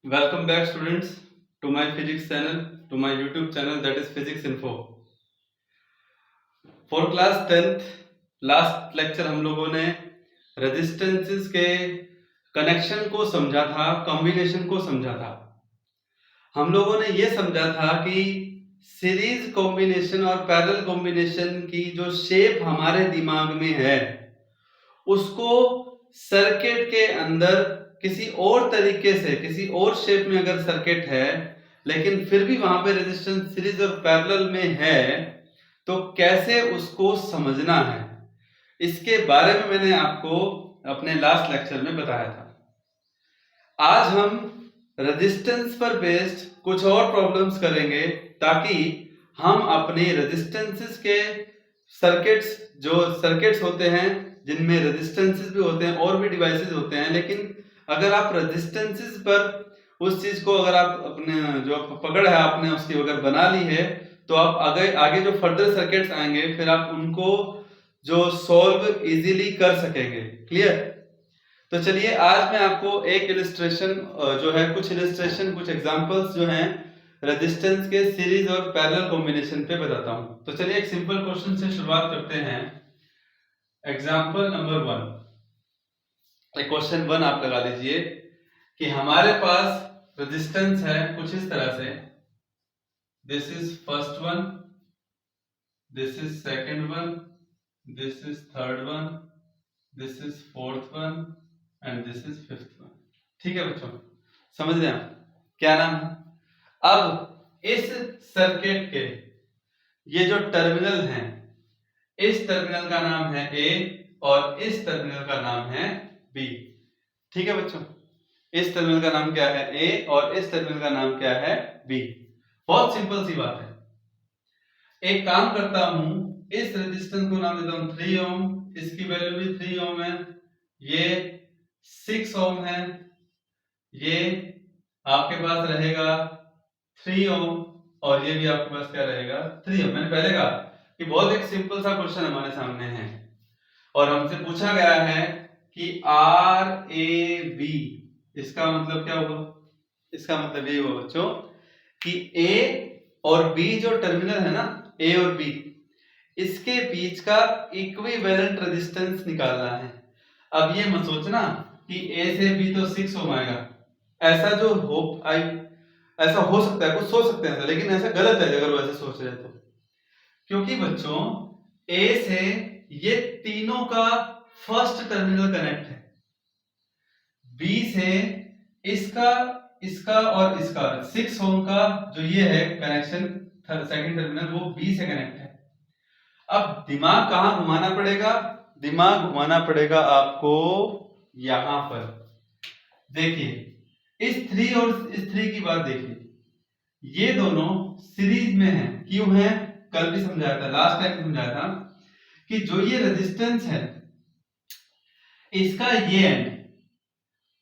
Welcome back students to my physics channel, to my YouTube channel that is Physics Info. For class 10th last lecture हम लोगों ने resistances के connection को समझा था, combination को समझा था। हम लोगों ने ये समझा था कि सीरीज कॉम्बिनेशन और पैरेलल कॉम्बिनेशन की जो शेप हमारे दिमाग में है उसको सर्किट के अंदर किसी और तरीके से, किसी और शेप में अगर सर्किट है लेकिन फिर भी वहां पे रेजिस्टेंस सीरीज और पैरेलल में है तो कैसे उसको समझना है, इसके बारे में मैंने आपको अपने लास्ट लेक्चर में बताया था। आज हम रेजिस्टेंस पर बेस्ड कुछ और प्रॉब्लम्स करेंगे ताकि हम अपने रेजिस्टेंसेस के सर्किट्स होते हैं जिनमें रेजिस्टेंसेस भी होते हैं और भी डिवाइसेस होते हैं, लेकिन अगर आप रेजिस्टेंसेस पर उस चीज को अगर आप अपने जो पकड़ है आपने उसकी अगर बना ली है तो आप आगे जो फर्दर सर्किट्स आएंगे फिर आप उनको जो सॉल्व इजीली कर सकेंगे। क्लियर? तो चलिए आज मैं आपको एक इलिस्ट्रेशन जो है कुछ एग्जांपल्स जो हैं रेजिस्टेंस के सीरीज और पैरेलल कॉम्बिनेशन पे बताता हूं। तो चलिए एक सिंपल क्वेश्चन से शुरुआत करते हैं। एग्जांपल नंबर 1, क्वेश्चन 1 आप लगा लीजिए कि हमारे पास रेजिस्टेंस है कुछ इस तरह से। This is first one, this is second one, this is third one, this is fourth one and this is fifth one. ठीक है बच्चों, समझ रहे हैं आप क्या नाम है? अब इस सर्किट के ये जो टर्मिनल हैं, इस टर्मिनल का नाम है ए और इस टर्मिनल का नाम है बी। ठीक है बच्चों, इस टर्मिनल का नाम क्या है ए और इस टर्मिनल का नाम क्या है बी। बहुत सिंपल सी बात है। एक काम करता हूं, इस रेजिस्टेंस को नाम देता हूं 3 ओम, इसकी वैल्यू भी 3 ओम है, ये 6 ओम है, ये आपके पास रहेगा 3 ओम और ये भी आपके पास क्या रहेगा 3 ओम। मैंने पहले कहा कि बहुत एक सिंपल सा क्वेश्चन हमारे सामने है और हमसे पूछा गया है कि आर ए बी, इसका मतलब क्या हुआ? इसका मतलब ये हुआ बच्चों कि ए और बी जो टर्मिनल है ना, ए और बी, इसके बीच का इक्विवेलेंट रेजिस्टेंस निकालना है। अब ये मत सोचना कि ए से बी तो 6 ओम आएगा, ऐसा ऐसा हो सकता है, कुछ सोच सकते हैं ऐसा, लेकिन ऐसा गलत है अगर वैसे सोच रहे तो। क्योंकि बच्चों ए से ये तीनों का फर्स्ट टर्मिनल कनेक्ट है, बी से इसका, इसका और इसका 6 ओम का जो ये है कनेक्शन सेकंड टर्मिनल वो बी से कनेक्ट है। अब दिमाग कहां घुमाना पड़ेगा? दिमाग घुमाना पड़ेगा आपको यहां पर। देखिए इस 3 और इस 3 की बात देखिए, ये दोनों सीरीज में हैं। क्यों है? कल भी समझाया था, लास्ट टाइम समझाया था कि जो ये रेजिस्टेंस है इसका ये एंड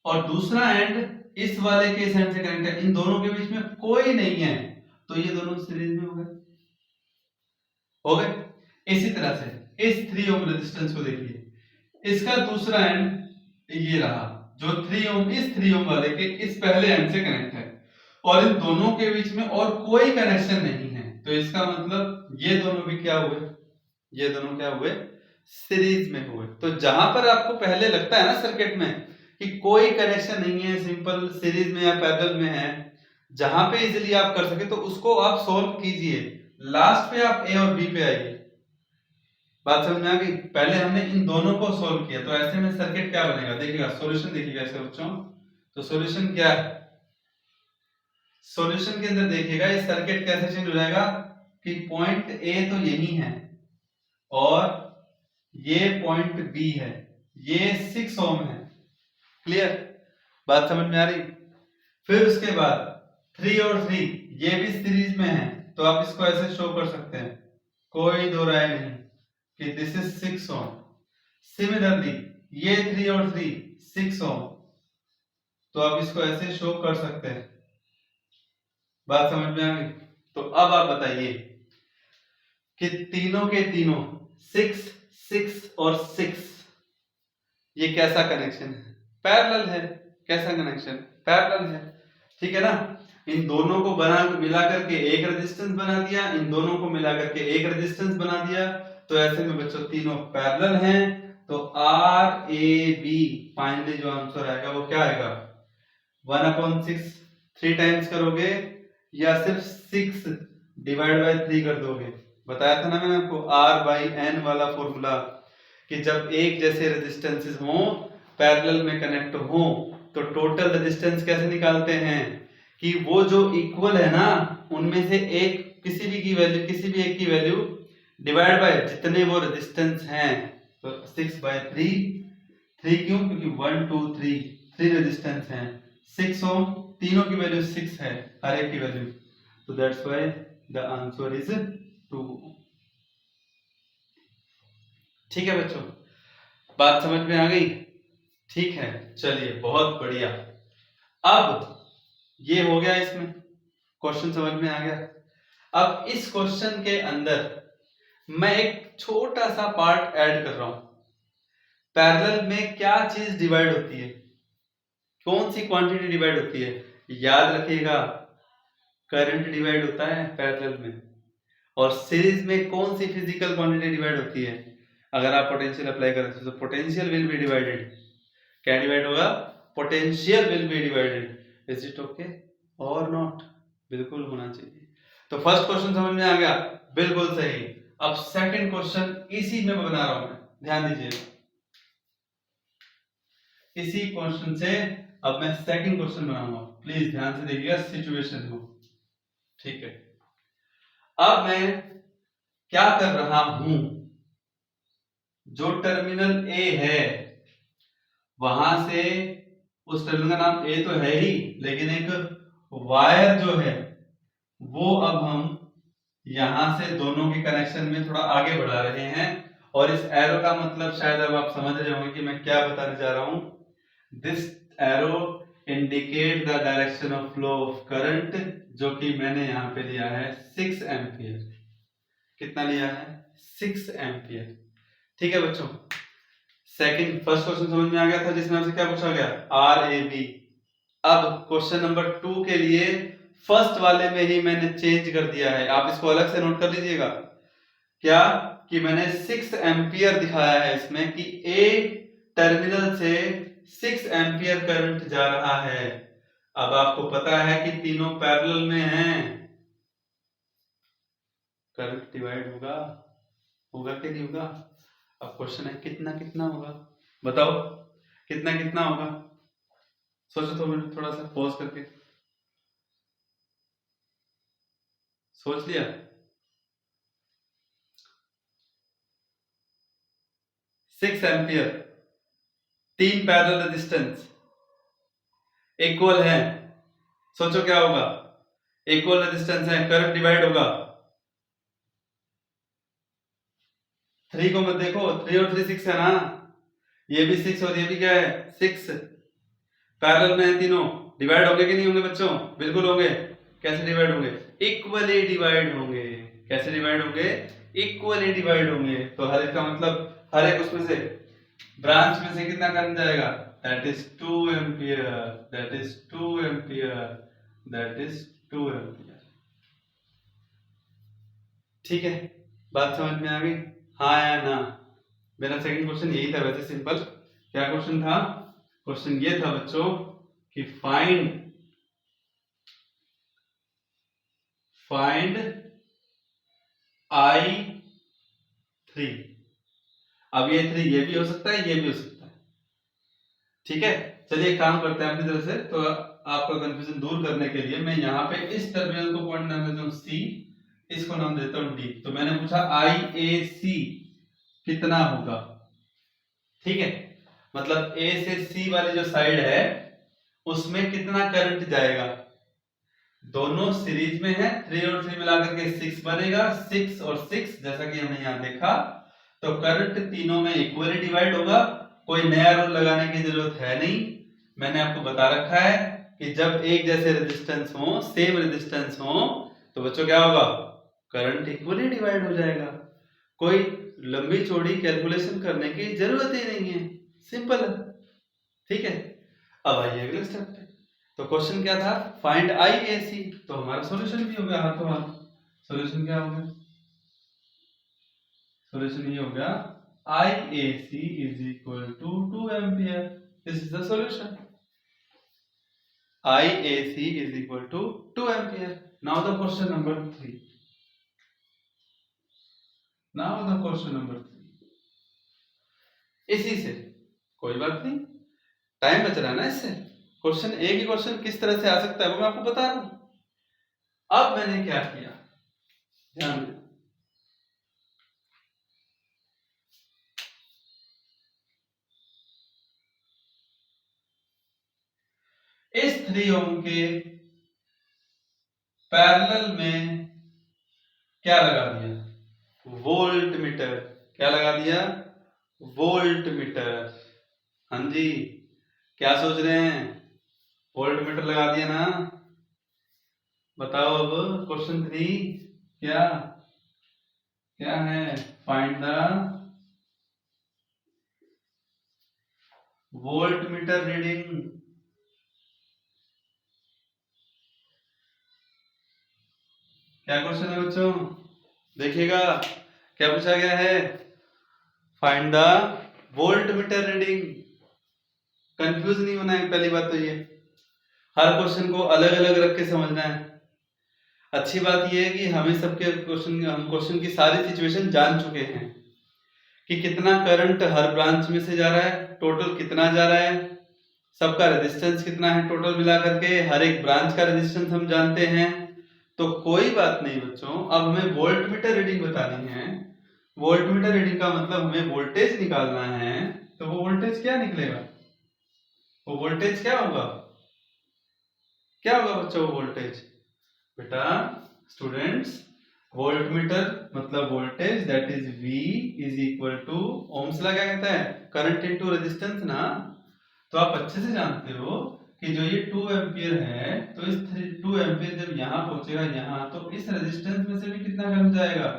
और दूसरा एंड इस वाले के एंड से कनेक्ट है, इन दोनों के बीच में कोई नहीं है, तो ये दोनों सीरीज में हो गए। इसी तरह से इस 3 ओम रेजिस्टेंस को देखिए, इसका दूसरा एंड ये रहा जो 3 ओम इस 3 ओम वाले के इस पहले एंड से कनेक्ट है और इन दोनों के बीच में और कोई कनेक्शन नहीं है, तो इसका मतलब ये दोनों भी क्या हुए? ये दोनों क्या हुए? सीरीज में हुए। तो जहां पर आपको पहले लगता है ना सर्किट में कि कोई कनेक्शन नहीं है, सिंपल सीरीज में या पैरेलल में है, जहां पे इजीली आप कर सके तो उसको आप सोल्व कीजिए। लास्ट पे आप ए और बी पे आइए। बात समझ में आ गई? पहले हमने इन दोनों को सोल्व किया, तो ऐसे में सर्किट क्या बनेगा देखिएगा, सॉल्यूशन देखिएगा ऐसे बच्चों। तो सॉल्यूशन क्या है? सॉल्यूशन के अंदर देखिएगा ये सर्किट कैसे चेंज हो जाएगा कि पॉइंट ए तो यही है और ये पॉइंट बी है, ये 6 ओम है। क्लियर? बात समझ में आ रही? फिर उसके बाद 3 और 3 ये भी सीरीज में है, तो आप इसको ऐसे शो कर सकते हैं, कोई दो राय नहीं कि दिस इज 6 ओम। सिमिलरली ये 3 और 3 6 ओम, तो आप इसको ऐसे शो कर सकते हैं। बात समझ में आ गई? तो अब आप बताइए कि तीनों के तीनों 6 6 और 6 ये कैसा कनेक्शन है? पैरेलल है। कैसा कनेक्शन? पैरेलल है। ठीक है ना। इन दोनों को मिला करके एक रेजिस्टेंस बना दिया, इन दोनों को मिला करके एक रेजिस्टेंस बना दिया। तो ऐसे में बच्चों तीनों पैरेलल हैं, तो आर ए बी फाइनली जो आंसर आएगा वो क्या आएगा, 1/6 3 टाइम्स करोगे या सिर्फ 6 डिवाइड बाय 3 कर दोगे। बताया था ना मैंने आपको R/N वाला फॉर्मूला, कि जब एक जैसे रेजिस्टेंसेस हो पैरेलल में कनेक्ट हो तो टोटल रेजिस्टेंस कैसे निकालते हैं, कि वो जो इक्वल है ना उनमें से एक किसी भी एक की वैल्यू डिवाइड बाय जितने वो रेजिस्टेंस हैं, तो 6/3। 3 क्यों, क्योंकि 1 2 3 रेजिस्टेंस हैं, 6 ओम, तीनों की वैल्यू 6 है हर एक की वैल्यू, तो that's why the answer is 2। ठीक है बच्चों, बात समझ में आ गई। ठीक है, चलिए बहुत बढ़िया। अब ये हो गया, इसमें क्वेश्चन समझ में आ गया। अब इस क्वेश्चन के अंदर मैं एक छोटा सा पार्ट ऐड कर रहा हूं। पैरेलल में क्या चीज डिवाइड होती है, कौन सी क्वांटिटी डिवाइड होती है, याद रखिएगा करंट डिवाइड होता है पैरेलल में। और सीरीज में कौन सी फिजिकल क्वांटिटी डिवाइड होती है, अगर आप पोटेंशियल अप्लाई करते हो तो पोटेंशियल विल बी डिवाइडेड। क्या डिवाइड होगा, potential will be divided. Is it okay और नॉट, बिल्कुल होना चाहिए। तो फर्स्ट क्वेश्चन समझ में आ गया, बिल्कुल सही। अब सेकंड क्वेश्चन इसी में बना रहा हूं मैं, ध्यान दीजिए। इसी क्वेश्चन से अब मैं सेकंड क्वेश्चन बनाऊंगा, प्लीज ध्यान से देखिएगा सिचुएशन को। ठीक है, अब मैं क्या कर रहा हूं, जो टर्मिनल ए है वहां से, उस टर्मिनल का नाम ए तो है ही, लेकिन एक वायर जो है वो अब हम यहां से दोनों के कनेक्शन में थोड़ा आगे बढ़ा रहे हैं। और इस एरो का मतलब शायद अब आप समझ रहे होंगे कि मैं क्या बताने जा रहा हूं। This arrow indicate the direction of flow of current, जो कि मैंने यहां पे लिया है 6 एम्पियर। कितना लिया है, 6 एम्पियर। ठीक है बच्चों, फर्स्ट क्वेश्चन समझ में आ गया था जिसमें हमसे क्या पूछा गया, आर ए बी। अब क्वेश्चन नंबर 2 के लिए फर्स्ट वाले में ही मैंने चेंज कर दिया है, आप इसको अलग से नोट कर लीजिएगा। क्या, कि मैंने 6 एम्पियर दिखाया है इसमें, कि ए टर्मिनल से 6 एम्पियर करंट जा रहा है। अब आपको पता है कि तीनों पैरेलल में हैं, करंट डिवाइड होगा, होगा कि नहीं होगा। अब क्वेश्चन है कितना कितना होगा, बताओ कितना कितना होगा। सोचो तो मैंने थोड़ा सा पॉज करके सोच लिया। 6 एम्पियर, 3 पैरेलल रेजिस्टेंस इक्वल है, सोचो क्या होगा, इक्वल रेजिस्टेंस है, करंट डिवाइड होगा। 3 को मत देखो, 3 और 3 6 है ना, ये भी 6 और ये भी क्या है 6, पैरेलल में है तीनों, डिवाइड होंगे कि नहीं होंगे बच्चों, बिल्कुल होंगे। कैसे डिवाइड होंगे, इक्वली डिवाइड होंगे। कैसे डिवाइड होंगे, इक्वली डिवाइड होंगे। तो हर एक का मतलब हर एक उसमें से ब्रांच में से कितना करंट जाएगा, that is 2 ampere, that is 2 ampere, that is 2 ampere. ठीक है, बात समझ में आ गई, हाँ या ना। मेरा सेकंड क्वेश्चन यही था, वैसे सिंपल। क्या क्वेश्चन था, क्वेश्चन ये था बच्चों कि फाइंड I3। अब ये 3 ये भी हो सकता है, ये भी हो सकता है। ठीक है, चलिए काम करते हैं अपनी तरफ से। तो आपका कंफ्यूजन दूर करने के लिए मैं यहाँ पे इस टर्मिनल को पॉइंट नाम देता हूँ C, इसको नाम देता हूँ D। तो मैंने पूछा IAC कितना होगा। ठीक है, मतलब A से C वाली जो साइड है उसमें कितना करंट जाएगा। दोनों सीरीज में है, 3 और 3 मिलाकर के 6 बनेगा, 6 और 6 जैसा कि हमने यहाँ देखा। तो करंट तीनों में इक्वली डिवाइड होगा, कोई नया रूल लगाने की जरूरत है नहीं। मैंने आपको बता रखा है कि जब एक जैसे रेजिस्टेंस हो, सेम रेजिस्टेंस हो, तो बच्चों क्या होगा, करंट इक्वली डिवाइड हो जाएगा। कोई लंबी चौड़ी कैलकुलेशन करने की जरूरत ही नहीं है, सिंपल है। ठीक है, अब आइए अगले स्टेप पे। तो क्वेश्चन क्या था, फाइंड आई ए सी, तो हमारा सॉल्यूशन भी हो गया हाथों हाथ। सॉल्यूशन क्या हो गया, सॉल्यूशन ये हो गया I A C is equal to 2 ampere. This is the solution, I A C is equal to 2 ampere. Now the question number 3, now the question number 3, इसी से कोई बात नहीं, टाइम बच रहा है ना इससे। क्वेश्चन एक ही क्वेश्चन किस तरह से आ सकता है वो मैं आपको बता रहा हूं। अब मैंने क्या किया, ध्यान दें, इस 3 ओम के पैरेलल में क्या लगा दिया, वोल्ट मीटर। क्या लगा दिया, वोल्ट मीटर। हाँ जी, क्या सोच रहे हैं, वोल्ट मीटर लगा दिया ना। बताओ अब क्वेश्चन 3 क्या क्या है, find the volt meter reading. क्या क्वेश्चन है बच्चों, देखिएगा क्या पूछा गया है, find the volt meter reading. Confuse नहीं होना है, पहली बात तो ये, हर क्वेश्चन को अलग अलग रख के समझना है। अच्छी बात यह है कि हमें सबके क्वेश्चन, हम क्वेश्चन की सारी सिचुएशन जान चुके हैं कि कितना करंट हर ब्रांच में से जा रहा है, टोटल कितना जा रहा है, सबका रेजिस्टेंस कितना है, टोटल मिला करके हर एक ब्रांच का रेजिस्टेंस हम जानते हैं। तो कोई बात नहीं बच्चों, अब हमें वोल्ट मीटर रीडिंग बतानी है। वोल्ट मीटर रीडिंग का मतलब हमें वोल्टेज निकालना है। तो वो वोल्टेज क्या निकलेगा, वो वोल्टेज क्या होगा, क्या होगा बच्चों वो वोल्टेज। बेटा स्टूडेंट्स, वोल्ट मीटर मतलब voltage, that is V is equal to, Ohm's law क्या कहता है, करंट इनटू रेजिस्टेंस ना। तो आप अच्छे से जानते हो कि जो ये 2 एम्पियर है, तो इस 2 एम्पियर जब यहाँ पहुंचेगा यहाँ, तो इस रेजिस्टेंस में से भी कितना करंट जाएगा,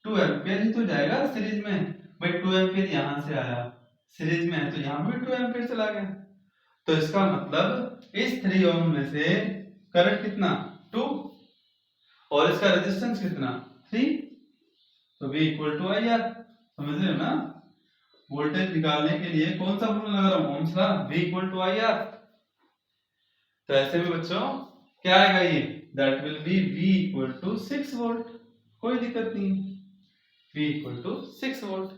2 एम्पियर ही तो जाएगा सीरीज में। भाई 2 एम्पियर यहाँ से आया, सीरीज में है तो यहाँ भी 2 एम्पियर चला गया। तो इसका मतलब इस 3 ओम में से करंट कितना, 2, और इसका रेजिस्टेंस कितना, 3। तो V equal to I R. समझ रहे हो ना, वोल्टेज निकालने के लिए कौन सा फॉर्मूला लगा रहा हूं, Ohm's law, V equal to I R. तो ऐसे में बच्चों क्या आएगा ये, that will be V equal to 6 volt. कोई दिक्कत नहीं, V इक्वल टू 6 वोल्ट।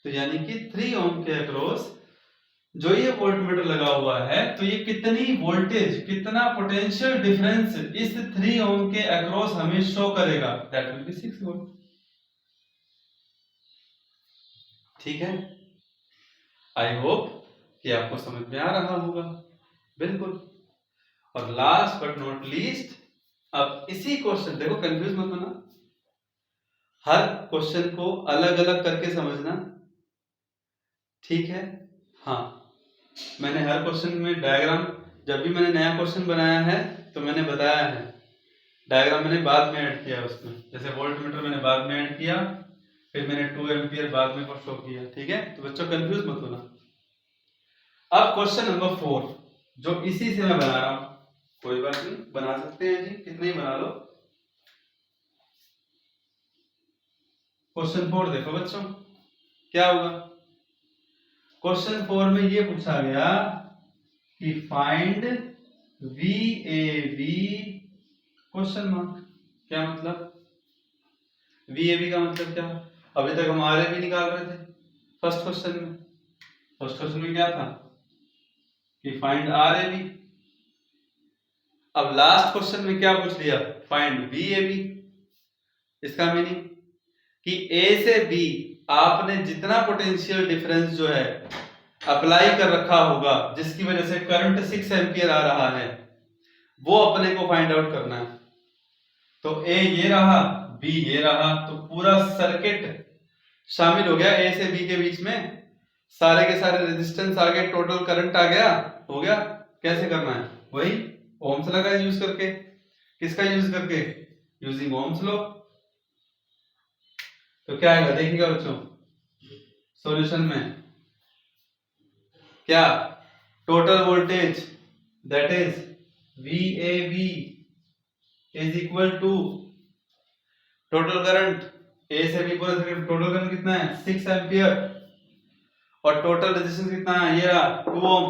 तो यानी कि 3 ओम के अक्रॉस जो ये वोल्ट मीटर लगा हुआ है, तो ये कितनी वोल्टेज, कितना पोटेंशियल डिफरेंस इस 3 ओम के अक्रॉस हमें शो करेगा, दैट विल बी 6 वोल्ट। ठीक है, आई होप कि आपको समझ में आ रहा होगा, बिल्कुल। और लास्ट बट नॉट लीस्ट, अब इसी क्वेश्चन, देखो कंफ्यूज मत होना, हर क्वेश्चन को अलग अलग करके समझना, ठीक है। हाँ, मैंने हर क्वेश्चन में डायग्राम, जब भी मैंने नया क्वेश्चन बनाया है तो मैंने बताया है, डायग्राम मैंने बाद में ऐड किया उसमें, जैसे वोल्ट मीटर मैंने बाद में ऐड किया, फिर मैंने 2 एम्पियर बाद में शो किया, ठीक है। तो बच्चों कंफ्यूज मत होना। अब क्वेश्चन नंबर 4 जो इसी से मैं बना रहा हूं, कोई बात नहीं, बना सकते हैं जी, कितने ही बना लो। क्वेश्चन 4 देखो बच्चों क्या होगा, क्वेश्चन 4 में ये पूछा गया कि फाइंड VAB क्वेश्चन मार्क। क्या मतलब, VAB का मतलब क्या, अभी तक हम RAB निकाल रहे थे फर्स्ट क्वेश्चन में। फर्स्ट क्वेश्चन में क्या था कि फाइंड RAB। अब लास्ट क्वेश्चन में क्या पूछ लिया, फाइंड VAB। इसका मीनिंग कि A से B आपने जितना पोटेंशियल डिफरेंस जो है अप्लाई कर रखा होगा, जिसकी वजह से करंट 6 एम्पियर आ रहा है, वो अपने को फाइंड आउट करना है। तो A ये रहा, B ये रहा, तो पूरा सर्किट शामिल हो गया A से B के बीच में, सारे के सारे रेजिस्टेंस आ गए, टोटल करंट आ गया, हो गया। कैसे करना है, वही ओम्स लॉ का यूज करके। किसका यूज करके, यूजिंग ओम्स लॉ। तो क्या आएगा देखिएगा बच्चों, सॉल्यूशन में क्या, total voltage that is VAB is equal to total current A से बी पूरा सर्किट टोटल करंट कितना है 6 एंपियर और टोटल रेजिस्टेंस कितना है ये 2 ओम।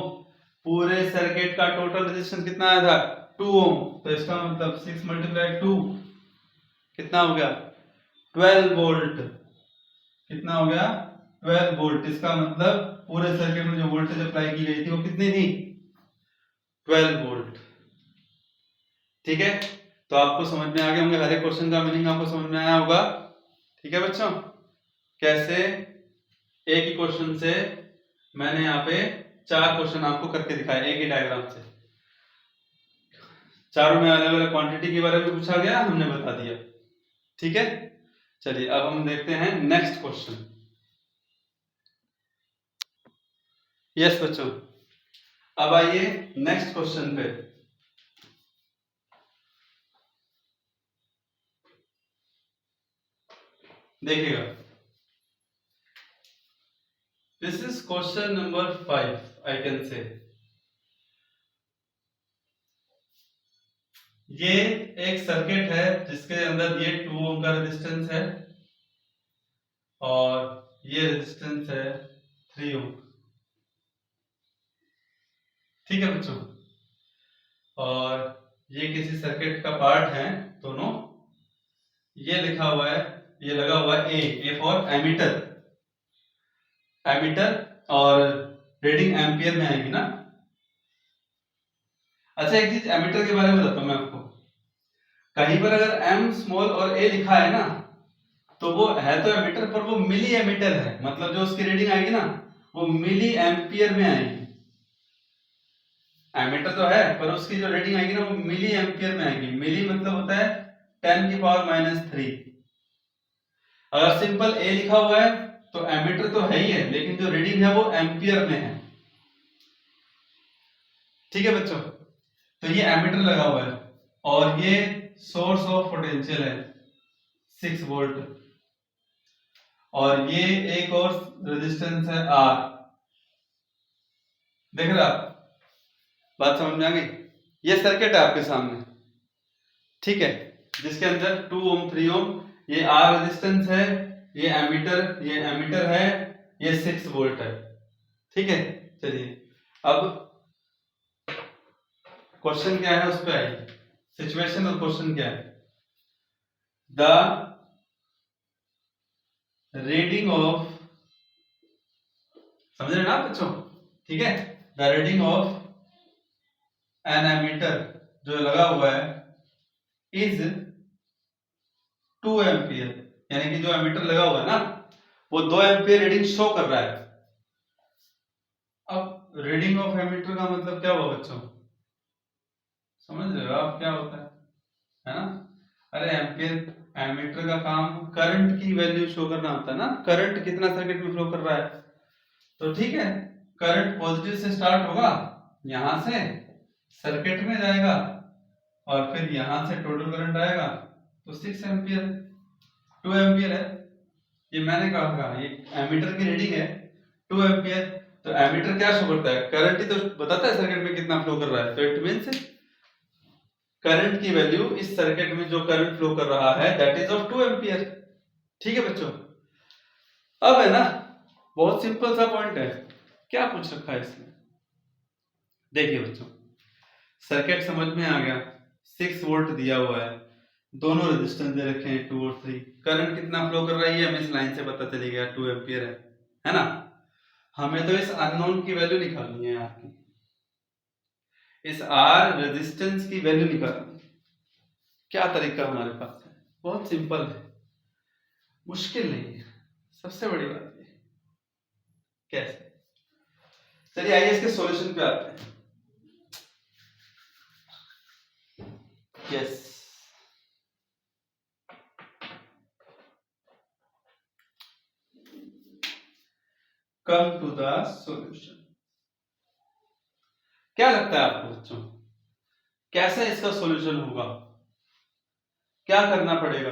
पूरे सर्किट का टोटल रेजिस्टेंस कितना आया था 2 ओम। तो इसका मतलब 6 × 2 कितना हो गया 12 वोल्ट। कितना हो गया 12 वोल्ट। इसका मतलब पूरे सर्किट में जो वोल्टेज अप्लाई की गई थी वो कितनी थी 12 वोल्ट। ठीक है, तो आपको समझ में आ गए होंगे, हर एक क्वेश्चन का मीनिंग आपको समझ में आया होगा। ठीक है बच्चों, कैसे एक ही क्वेश्चन से मैंने यहाँ पे 4 क्वेश्चन आपको करके दिखाए एक ही डायग्राम से। चारों में अलग अलग क्वांटिटी के बारे में पूछा गया, हमने बता दिया। ठीक है, चलिए अब हम देखते हैं नेक्स्ट क्वेश्चन। यस बच्चों, अब आइए नेक्स्ट क्वेश्चन पे। देखिएगा, this is question number 5 I can say. ये एक सर्किट है जिसके अंदर ये 2 ओम का रेजिस्टेंस है और ये रेजिस्टेंस है 3 ओम। ठीक है बच्चों, और ये किसी सर्किट का पार्ट है दोनों। ये लिखा हुआ है, ये लगा हुआ है ए फॉर एमीटर। एमीटर और रीडिंग एम्पियर में आएगी ना। अच्छा एक चीज एमीटर के बारे में बताता हूं मैं आपको। कहीं पर अगर एम स्मॉल और ए लिखा है ना तो वो है तो एमीटर पर वो मिली एमीटर है, मतलब जो उसकी रीडिंग आएगी ना वो मिली एम्पियर में आएगी। एमीटर तो है पर उसकी जो रीडिंग आएगी ना वो मिली एम्पियर में आएगी। मिली मतलब होता है 10⁻³ अगर सिंपल ए लिखा हुआ है तो एमीटर तो है ही है, लेकिन जो रीडिंग है वो एम्पियर में है। ठीक है बच्चों, तो ये एमीटर लगा हुआ है और ये सोर्स ऑफ पोटेंशियल है 6 वोल्ट और ये एक और रेजिस्टेंस है R। देख रहे आप, बात समझ में आ गई। ये सर्किट है आपके सामने, ठीक है, जिसके अंदर 2 ओम 3 ओम ये R रेजिस्टेंस है, ये एमीटर है, ये 6 वोल्ट है। ठीक है, चलिए अब क्वेश्चन क्या है उस पर आइए। सिचुएशन और क्वेश्चन क्या है, द रीडिंग ऑफ, समझ रहे ना आप बच्चों, ठीक है, the reading of an ammeter जो लगा हुआ है इज 2 एम्पियर, यानी कि जो एमीटर लगा हुआ है ना वो 2 एम्पियर रीडिंग शो कर रहा है। अब रीडिंग ऑफ एमीटर का मतलब क्या हुआ बच्चों, समझ रहे हो आप क्या होता है ना। अरे एम्पियर एमीटर का काम करंट की वैल्यू शो करना होता है ना, करंट कितना सर्किट में फ्लो कर रहा है। तो ठीक है, करंट पॉजिटिव से स्टार्ट होगा, यहां से सर्किट में जाएगा और फिर यहां से टोटल करंट आएगा तो 6 एम्पियर 2 एम्पियर है। ये मैंने कहा था ये एमीटर की रीडिंग है 2 एम्पियर। तो एमीटर क्या शो करता है, करंट ही तो बताता है सर्किट में कितना फ्लो कर रहा है। तो इट मींस करंट की वैल्यू इस सर्किट में जो करंट फ्लो कर रहा है दैट इज ऑफ 2 एम्पियर। ठीक है बच्चों, अब है ना बहुत सिंपल सा पॉइंट है, क्या पूछ रखा है इसमें। देखिए बच्चों, सर्किट समझ में आ गया, 6 वोल्ट दिया हुआ है, दोनों रेजिस्टेंस दे रखे हैं 2 और 3, करंट कितना फ्लो कर रहा है हमें इस लाइन से पता चली गया 2 एम्पियर है ना। हमें तो इस अननोन की वैल्यू निकालनी है यार की, इस R रेजिस्टेंस की वैल्यू निकालनी। क्या तरीका हमारे पास है, बहुत सिंपल है, मुश्किल नहीं है, सबसे बड़ी बात है कैसे। चलिए आइए इसके सॉल्यूशन पे आते हैं। Yes, come to the solution. क्या लगता है आपको बच्चों, कैसे इसका सॉल्यूशन होगा, क्या करना पड़ेगा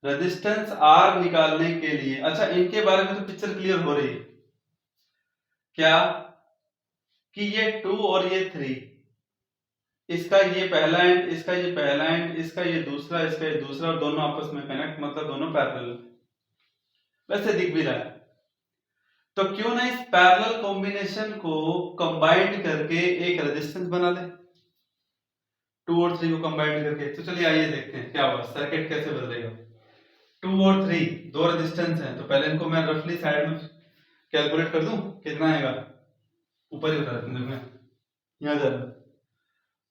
रेजिस्टेंस R निकालने के लिए। अच्छा इनके बारे में तो पिक्चर क्लियर हो रही है क्या, कि ये 2 और ये 3 इसका ये पहला एंड, इसका ये पहला एंड, इसका ये दूसरा, इसका ये दूसरा, और दोनों आपस में कनेक्ट, मतलब दोनों पैरेलल, वैसे दिख भी रहा है। तो क्यों ना इस पैरेलल कॉम्बिनेशन को कंबाइंड करके एक रेजिस्टेंस बना ले, 2 और 3 को कंबाइंड करके। तो चलिए आइए देखते हैं क्या हुआ, सर्किट कैसे बदलेगा। 2 और 3 दो रेजिस्टेंस हैं, तो पहले इनको मैं रफली साइड में कैलकुलेट कर दूं, कितना आएगा, ऊपर ही बता देते हैं, यहाँ जा रहा।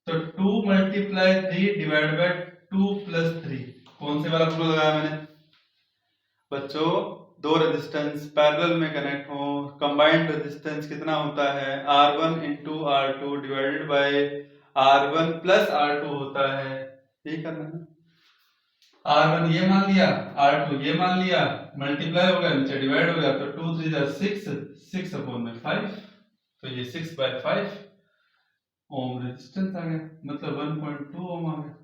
तो 2 मल्टीप्लाई 3 डिवाइड बाय 2 प्लस 3, कौन से वाला फॉर्मूला लगाया मैंने बच्चों, दो रेजिस्टेंस पैरेलल में कनेक्ट हो, कंबाइंड रेजिस्टेंस कितना होता है, R1 into R2 divided by R1 plus R2 होता है, ये करना है। R1 ये मान लिया, R2 ये मान लिया, मल्टीप्लाई हो गया, नीचे डिवाइड हो गया, तो 2 3 जा 6, 6 अपॉन में 5, तो ये 6/5 ओम रेजिस्टेंस आ गया, मतलब 1.2 ओम आ गया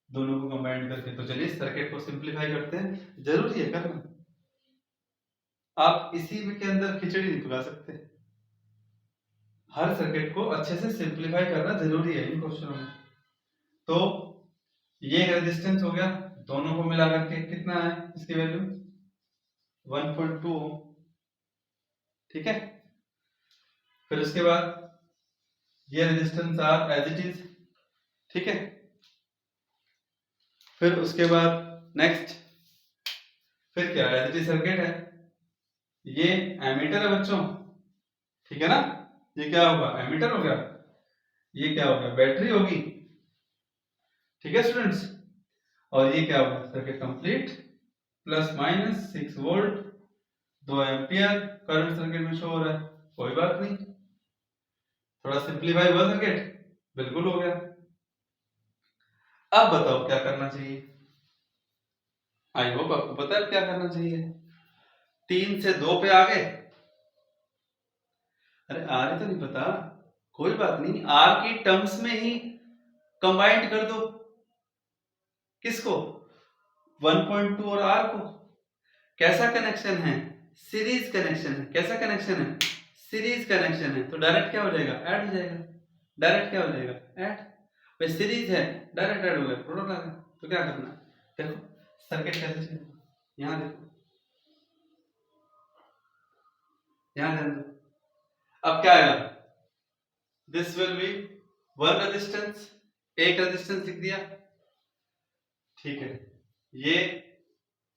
दोनों को कंबाइंड करके। तो चलिए सर्किट को सिंपलीफाई करते हैं, जरूरी है करना, आप इसी के अंदर खिचड़ी नहीं पका सकते, हर सर्किट को अच्छे से सिंपलीफाई करना जरूरी है इन क्वेश्चनों में। तो ये रेजिस्टेंस हो गया, दोनों को मिला करके कितना है इसकी वैल्यू 1.2 ओम, ठीक है। फिर उसके बाद ये resistance R as it is, ठीक है। फिर उसके बाद नेक्स्ट, फिर क्या एज इट इज सर्किट है, ये एमीटर है बच्चों, ठीक है ना, ये क्या होगा एमीटर हो गया, ये क्या होगा बैटरी होगी, ठीक है स्टूडेंट्स। और ये क्या होगा circuit complete, plus minus 6 volt 2 ampere current circuit में शो हो रहा है, कोई बात नहीं, थोड़ा सिंपलीफाई हुआ सर्किट, बिल्कुल हो गया। अब बताओ क्या करना चाहिए, आई होप आपको पता है क्या करना चाहिए। 3 से 2 पे आ गए, अरे आर ही तो नहीं पता, कोई बात नहीं, आर की टर्म्स में ही कंबाइंड कर दो, किसको 1.2 और आर को। कैसा कनेक्शन है, सीरीज कनेक्शन है, कैसा कनेक्शन है, सीरीज कनेक्शन है, तो डायरेक्ट क्या हो जाएगा ऐड हो जाएगा, डायरेक्ट क्या हो जाएगा ऐड, भाई सीरीज है डायरेक्ट ऐड हो गया, प्रोडक्ट आ गया। तो क्या करना है, देखो सर्किट कैसे चलेगा, यहाँ देखो, यहाँ ध्यान दो, अब क्या आएगा, this will be one resistance, एक रेजिस्टेंस लिख दिया, ठीक है। ये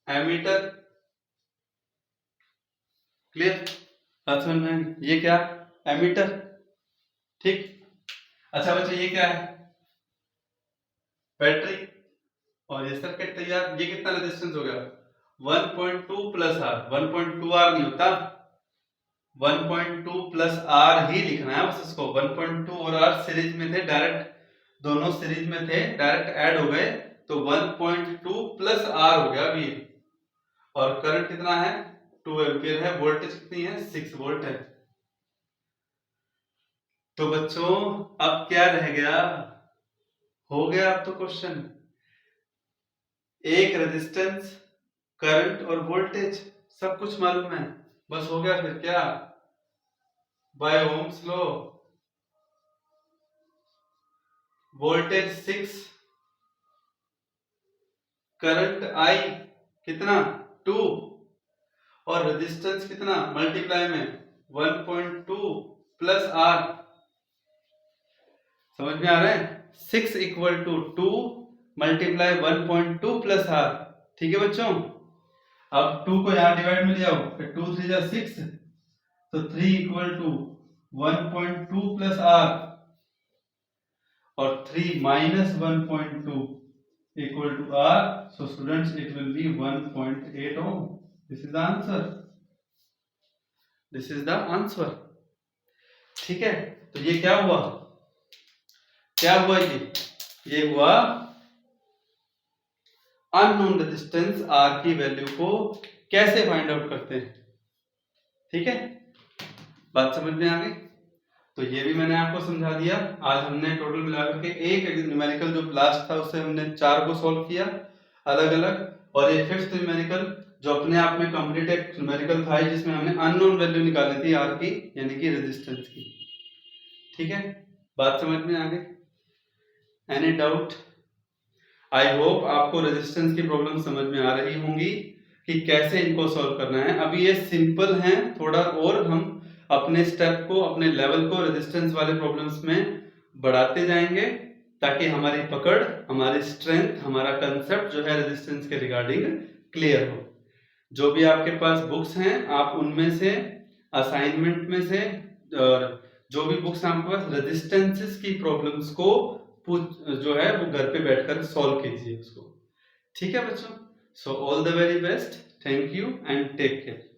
एमीटर, क्लियर, समझ में, ये क्या एमीटर, ठीक। अच्छा बच्चे ये क्या है बैटरी, और ये सर्किट तैयार। ये कितना रेजिस्टेंस हो गया 1.2 प्लस आर, 1.2 आर नहीं होता, 1.2 प्लस आर ही लिखना है बस इसको, 1.2 और आर सीरीज में थे, डायरेक्ट दोनों सीरीज में थे, डायरेक्ट ऐड हो गए, तो 1.2 प्लस आर हो गया अभी। और करंट कितना है 2 एम्पियर है, वोल्टेज कितनी है 6 वोल्ट है। तो बच्चों अब क्या रह गया, हो गया अब तो क्वेश्चन, एक रेजिस्टेंस, करंट और वोल्टेज सब कुछ मालूम है, बस हो गया। फिर क्या, by Ohm's law voltage 6, current I कितना 2, और रेजिस्टेंस कितना मल्टीप्लाई में 1.2 प्लस आर, समझ में आ रहा है, 6 equal to 2 multiply 1.2 plus R, ठीक है बच्चों। अब 2 को यहाँ डिवाइड में ले आओ, फिर 2 3 जा 6, तो 3 इक्वल टू 1.2 प्लस आर, और 3 minus 1.2 equal to R. So students, it will be 1.8 ohm. This is the answer. This is the answer. ठीक है, तो ये क्या हुआ, क्या हुआ, ये हुआ अननोन रेजिस्टेंस R की वैल्यू को कैसे फाइंड आउट करते हैं, ठीक है, बात समझ में आ गई। तो ये भी मैंने आपको समझा दिया। आज हमने टोटल मिलाकर के एक न्यूमेरिकल जो लास्ट था उससे हमने 4 को सॉल्व किया अलग अलग, और ये 5th न्यूमेरिकल जो अपने आप में कंप्लीट एक न्यूमेरिकल था जिसमें हमने अननोन वैल्यू निकाली थी आर की, यानी कि रेजिस्टेंस की, ठीक है, बात समझ में आ गई। Any doubt? आई होप आपको रेजिस्टेंस की प्रॉब्लम समझ में आ रही होंगी कि कैसे इनको सॉल्व करना है। अभी ये सिंपल हैं, थोड़ा और हम अपने स्टेप को, अपने लेवल को रेजिस्टेंस वाले प्रॉब्लम्स में बढ़ाते जाएंगे ताकि हमारी पकड़, हमारी स्ट्रेंथ, हमारा कंसेप्ट जो है रेजिस्टेंस के रिगार्डिंग क्लियर हो। जो भी आपके पास बुक्स हैं आप उनमें से, असाइनमेंट में से, और जो भी बुक्स आपके पास रेजिस्टेंसेस की प्रॉब्लम्स को जो है वो घर पे बैठकर सॉल्व कीजिए उसको। ठीक है बच्चों? So all the very best, thank you and take care.